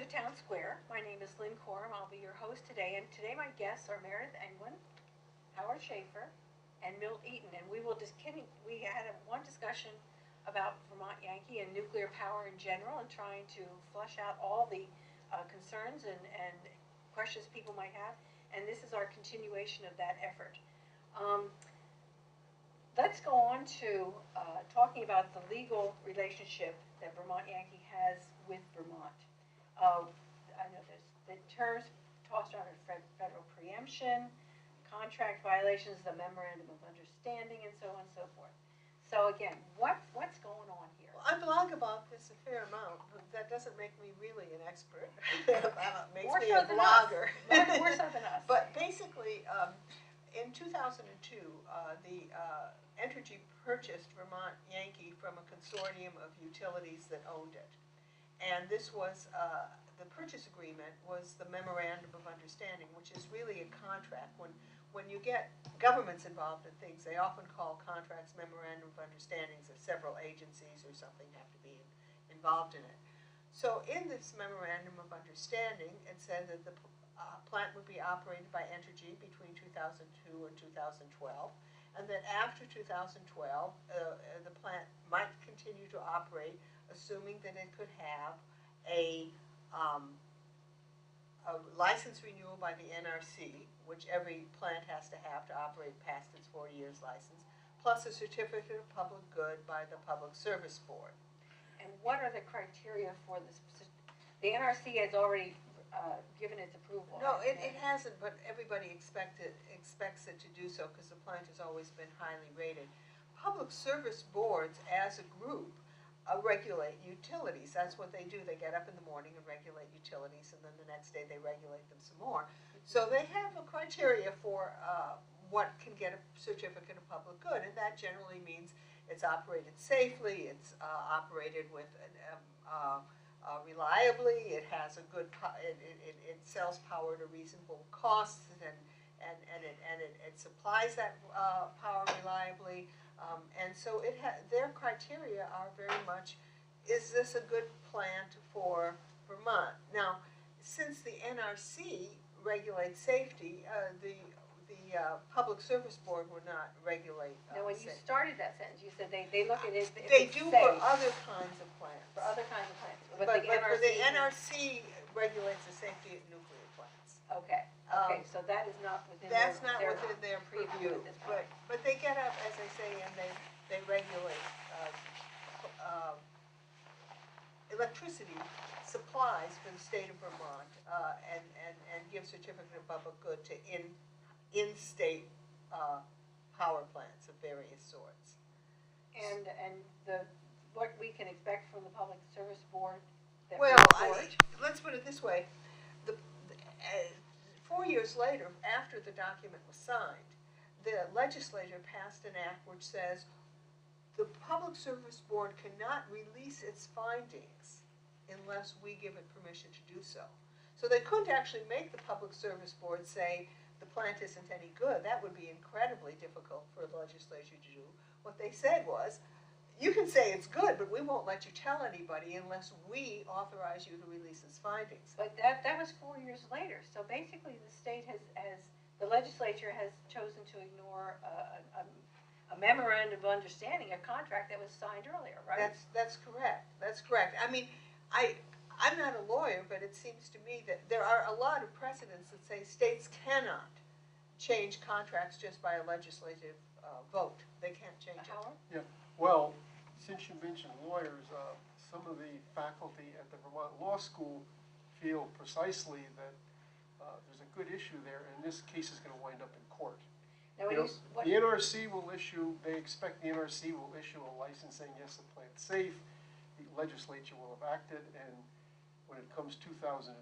to the Town Square. My name is Lynn Coram. I'll be your host today, and today my guests are Meredith Angwin, Howard Shaffer, and Milt Eaton. And we had one discussion about Vermont Yankee and nuclear power in general, and trying to flush out all the concerns and questions people might have. And this is our continuation of that effort. Let's go on to talking about the legal relationship that Vermont Yankee has with Vermont. I know there's the terms tossed around federal preemption, contract violations, the memorandum of understanding, and so on and so forth. So again, what's going on here? Well, I blog about this a fair amount, but that doesn't make me really an expert. It makes More me so a than blogger. Us. More so than us. But basically, in 2002, the Entergy purchased Vermont Yankee from a consortium of utilities that owned it. And this was, the purchase agreement was the memorandum of understanding, which is really a contract. When you get governments involved in things, they often call contracts memorandum of understandings if several agencies or something have to be involved in it. So in this memorandum of understanding, it said that the plant would be operated by Entergy between 2002 and 2012, and that after 2012, the plant might continue to operate, assuming that it could have a license renewal by the NRC, which every plant has to have to operate past its 4 years license, plus a certificate of public good by the Public Service Board. And what are the criteria for this? The NRC has already given its approval. No, it hasn't, but everybody expects it to do so because the plant has always been highly rated. Public Service Boards, as a group, regulate utilities. That's what they do. They get up in the morning and regulate utilities, and then the next day they regulate them some more. So they have a criteria for what can get a certificate of public good, and that generally means it's operated safely, it's operated with reliably, it has a good, it sells power at a reasonable cost, and it supplies that power reliably. And so their criteria are very much, is this a good plant for Vermont? Now, since the NRC regulates safety, the Public Service Board would not regulate Now, when you safety. started that sentence, you said they look at it. They do safe. for other kinds of plants. For other kinds of plants. But for the NRC regulates the safety of nuclear plants. Okay. Okay. So that is not within. That's their, not their within their preview purview. at this point. But they get up, as I say, and they regulate electricity supplies for the state of Vermont and give certificate of public good to in-state power plants of various sorts. And what we can expect from the Public Service Board. Let's put it this way: 4 years later, after the document was signed, the legislature passed an act which says the Public Service Board cannot release its findings unless we give it permission to do so. So they couldn't actually make the Public Service Board say the plant isn't any good. That would be incredibly difficult for the legislature to do. What they said was, you can say it's good, but we won't let you tell anybody unless we authorize you to release its findings. But that was 4 years later. So basically, the state the legislature has chosen to ignore a memorandum of understanding, a contract that was signed earlier, right? That's correct. That's correct. I mean, I'm not a lawyer, but it seems to me that there are a lot of precedents that say states cannot change contracts just by a legislative vote. They can't change it. Yeah. Well, since you mentioned lawyers, some of the faculty at the Vermont Law School feel precisely that there's a good issue there, and this case is going to wind up in court. Now, the NRC will issue, they expect the NRC will issue a license saying, yes, the plant's safe. The legislature will have acted, and when it comes 2012,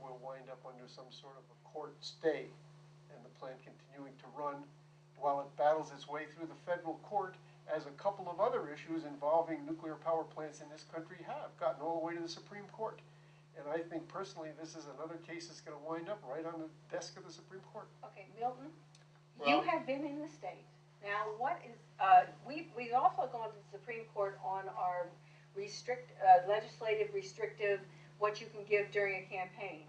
we'll wind up under some sort of a court stay, and the plant continuing to run while it battles its way through the federal court, as a couple of other issues involving nuclear power plants in this country have gotten all the way to the Supreme Court. And I think personally this is another case that's going to wind up right on the desk of the Supreme Court. Okay, Milton, well, you have been in the state. Now, what is, we've also gone to the Supreme Court on our legislative restrictive what you can give during a campaign,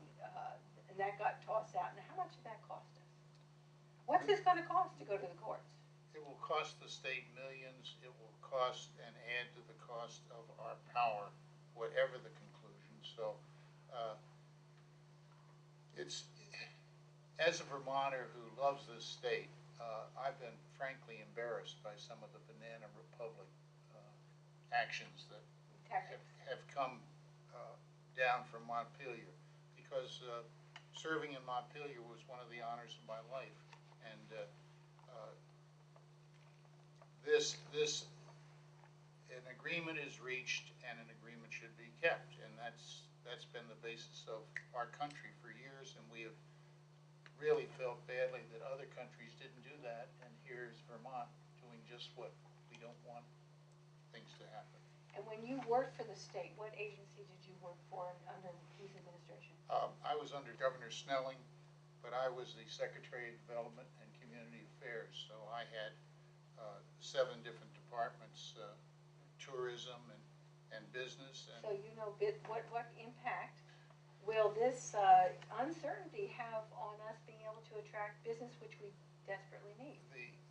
and that got tossed out. Now, how much did that cost us? What's this going to cost to go to the courts? It will cost the state millions. It will cost and add to the cost of our power, whatever the conclusion. So it's, as a Vermonter who loves this state, I've been frankly embarrassed by some of the Banana Republic actions that have come down from Montpelier, because serving in Montpelier was one of the honors of my life, and an agreement is reached, and an agreement should be kept, and that's been the basis of our country for years, and we have really felt badly that other countries didn't do that, and here's Vermont doing just what we don't want things to happen. And when you worked for the state, what agency did you work for under whose administration? I was under Governor Snelling, but I was the Secretary of Development and Community Affairs, so I had 7 different departments, tourism and business. And so you know what impact will this uncertainty have on us being able to attract business, which we desperately need?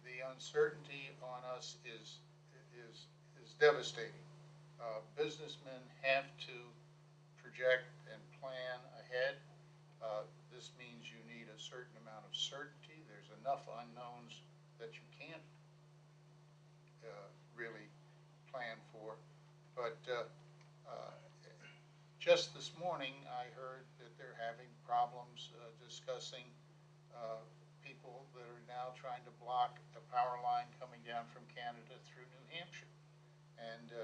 The uncertainty on us is devastating. Businessmen have to project and plan ahead. This means you need a certain amount of certainty. There's enough unknowns that you can't really plan for. But just this morning, I heard that they're having problems discussing people that are now trying to block a power line coming down from Canada through New Hampshire. And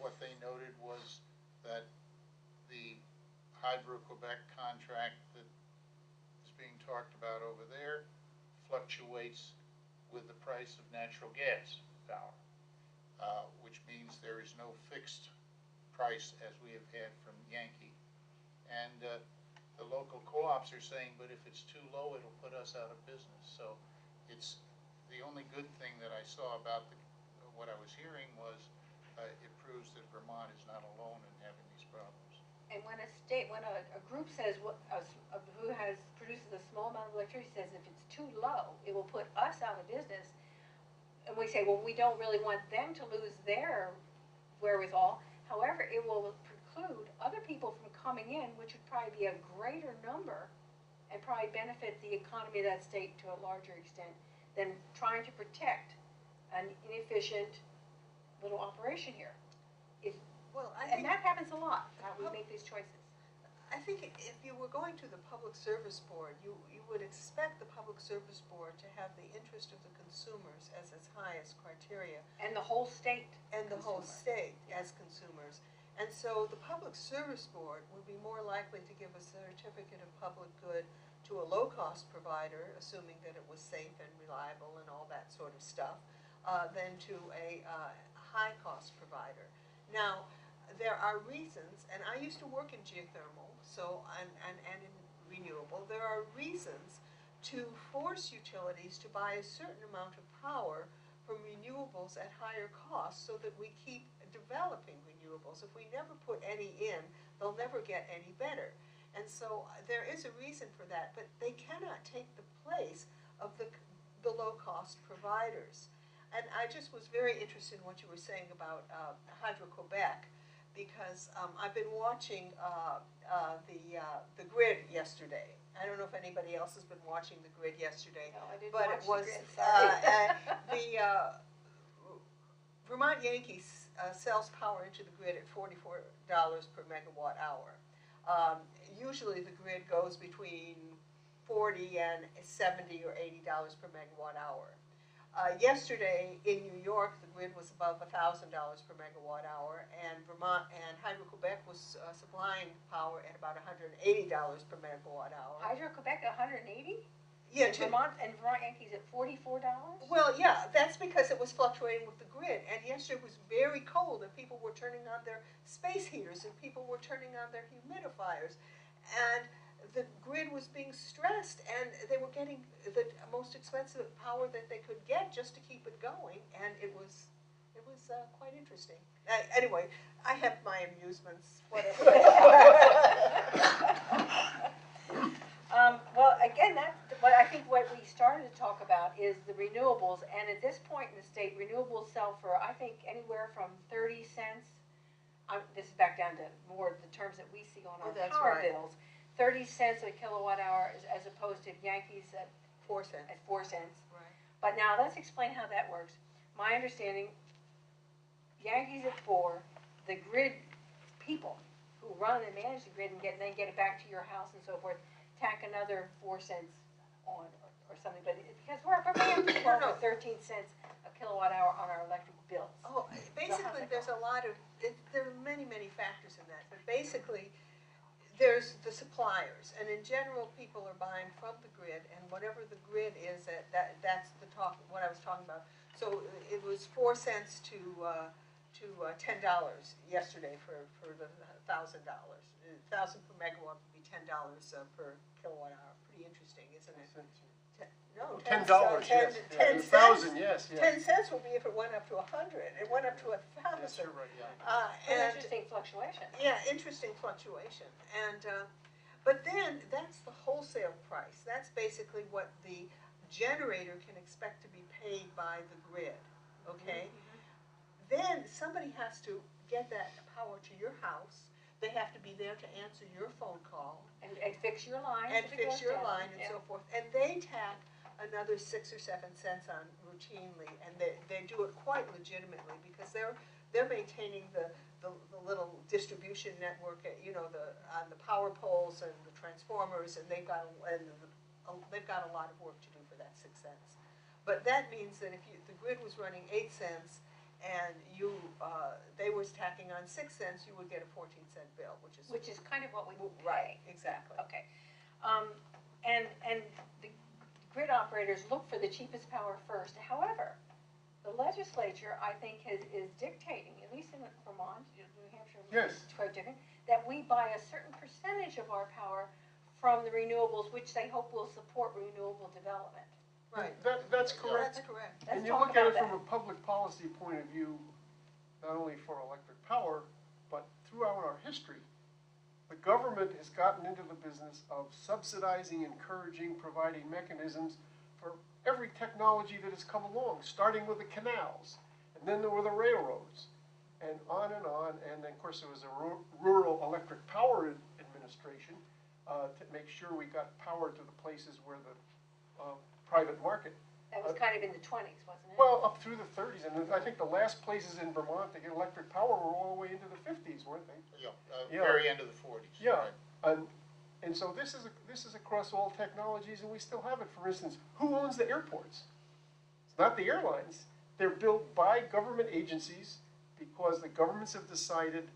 what they noted was that the Hydro-Quebec contract that is being talked about over there fluctuates with the price of natural gas power, which means there is no fixed price as we have had from Yankee. And the local co-ops are saying, but if it's too low, it'll put us out of business. So it's the only good thing that I saw about what I was hearing was it proves that Vermont is not alone in having these problems. And when a group says who produces a small amount of electricity says if it's too low, it will put us out of business, and we say, well, we don't really want them to lose their wherewithal. However, it will preclude other people from coming in, which would probably be a greater number and probably benefit the economy of that state to a larger extent than trying to protect an inefficient little operation here. And that happens a lot, how we make these choices. I think if you were going to the Public Service Board, you would expect the Public Service Board to have the interest of the consumers as its highest criteria. And the whole state. And the whole state as consumers. And so the Public Service Board would be more likely to give a certificate of public good to a low-cost provider, assuming that it was safe and reliable and all that sort of stuff, than to a high-cost provider. Now, there are reasons, and I used to work in geothermal, so and in renewable. There are reasons to force utilities to buy a certain amount of power from renewables at higher costs, so that we keep developing renewables. If we never put any in, they'll never get any better. And so there is a reason for that, but they cannot take the place of the low-cost providers. And I just was very interested in what you were saying about Hydro-Quebec, because I've been watching the grid yesterday. I don't know if anybody else has been watching the grid yesterday. No, I didn't but watch it was the grid, sorry. the Vermont Yankee sells power into the grid at $44 per megawatt hour. Usually the grid goes between $40 and $70 or $80 per megawatt hour. Yesterday in New York, the grid was above $1,000 per megawatt hour, and Vermont and Hydro-Quebec was supplying power at about $180 per megawatt hour. Hydro-Quebec 180? Yeah, Vermont Yankees at $44? Well, yeah, that's because it was fluctuating with the grid, and yesterday was very cold, and people were turning on their space heaters, and people were turning on their humidifiers, and the grid was being stressed, and they were getting the most expensive power that they could get just to keep it going, and it was It was quite interesting. Anyway, I have my amusements, whatever. Well, again, that's what I think what we started to talk about is the renewables, and at this point in the state, renewables sell for, I think, anywhere from 30 cents. This is back down to more the terms that we see on our that's power right. bills. 30 cents a kilowatt hour as opposed to Yankees at 4 cents. at 4 cents. Right. But now let's explain how that works. My understanding, Yankees at 4, the grid people who run and manage the grid and then get it back to your house and so forth, tack another 4 cents on or something. But because we're paying 12 or 13 cents a kilowatt hour on our electric bills. Oh, basically, there's a lot of, there are many, many factors in that. But basically, there's the suppliers, and in general, people are buying from the grid, and whatever the grid is, that's the talk. What I was talking about. So it was 4 cents to $10 yesterday for the $1,000. 1,000 per megawatt would be $10 per kilowatt hour. Pretty interesting, isn't it? No, $10, $10, yes. 10 1,000, cents. yes, yes. 10 cents would be if it went up to 100. It went up to 1,000. Yes, you're right, yeah. An interesting fluctuation. Yeah, interesting fluctuation. And but then that's the wholesale price. That's basically what the generator can expect to be paid by the grid. Okay. Mm-hmm. Then somebody has to get that power to your house. They have to be there to answer your phone call and fix your line. And fix your line and so forth. And they tack another 6 or 7 cents on routinely, and they do it quite legitimately because they're maintaining the little distribution network, on the power poles and the transformers, and they've got a lot of work to do for that 6 cents. But that means that if the grid was running 8 cents and they was tacking on 6 cents, you would get a 14-cent bill, which is kind of what we pay. Right, exactly. Okay, and the grid operators look for the cheapest power first. However, the legislature, I think, is dictating, at least in Vermont, New Hampshire, yes, it's quite different, that we buy a certain percentage of our power from the renewables, which they hope will support renewable development. Right. That's correct. That's correct. And you look at it from a public policy point of view, not only for electric power, but throughout our history, the government has gotten into the business of subsidizing, encouraging, providing mechanisms for every technology that has come along, starting with the canals, and then there were the railroads, and on, and then, of course there was a rural electric power administration to make sure we got power to the places where the private market. That was kind of in the 20s, wasn't it? Well, up through the 30s, and I think the last places in Vermont to get electric power were all the way into the 50s, weren't they? Yeah, very end of the 40s. Yeah, right. and so this is across all technologies, and we still have it. For instance, who owns the airports? It's not the airlines. They're built by government agencies because the governments have decided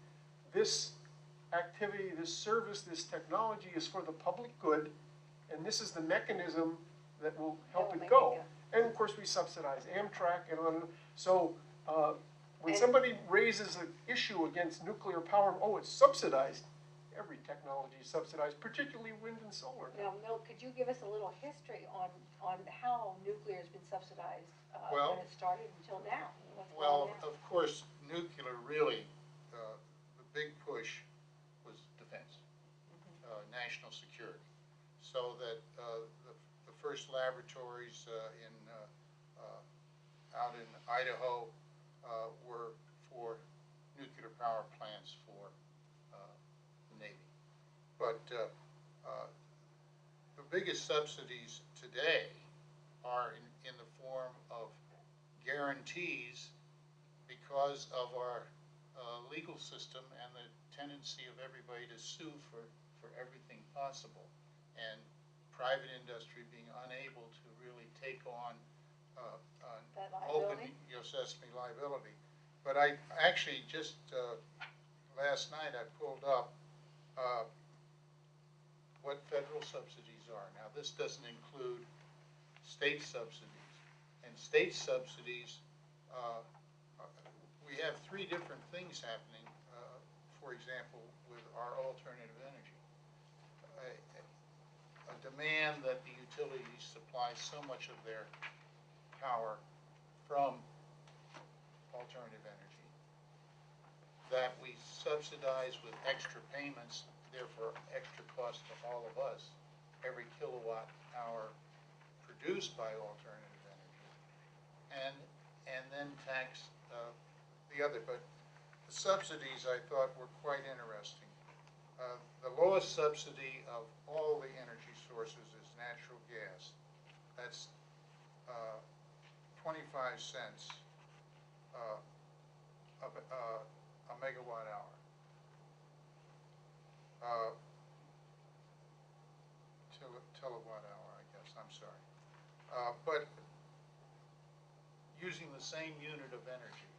this activity, this service, this technology is for the public good, and this is the mechanism that will help it go. And of course, we subsidize Amtrak and on. So when somebody raises an issue against nuclear power, oh, it's subsidized. Every technology is subsidized, particularly wind and solar. Now, Milt, could you give us a little history on how nuclear has been subsidized Well, when it started until now? Well, of course, nuclear really, the big push was defense, national security. So that the first laboratories out in Idaho were for nuclear power plants for the Navy. But the biggest subsidies today are in the form of guarantees because of our legal system and the tendency of everybody to sue for everything possible, and private industry being unable to really take on open Sesame liability. But I actually just last night I pulled up what federal subsidies are. Now this doesn't include state subsidies, and state subsidies, we have 3 different things happening, for example, with our alternative energy. A demand that the utilities supply so much of their power from alternative energy, that we subsidize with extra payments, therefore extra cost to all of us, every kilowatt hour produced by alternative energy, and then tax the other. But the subsidies I thought were quite interesting. The lowest subsidy of all the energy sources is natural gas. That's 25 cents a megawatt hour. Kilowatt hour, I guess, I'm sorry. But using the same unit of energy,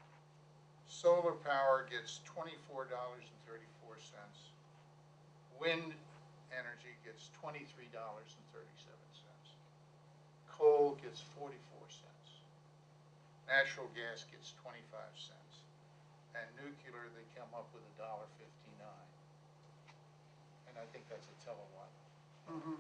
solar power gets $24.34. Wind energy gets $23.37. Coal gets 44 cents. Natural gas gets 25 cents. And nuclear, they come up with $1.59. And I think that's a kilowatt. Mm-hmm.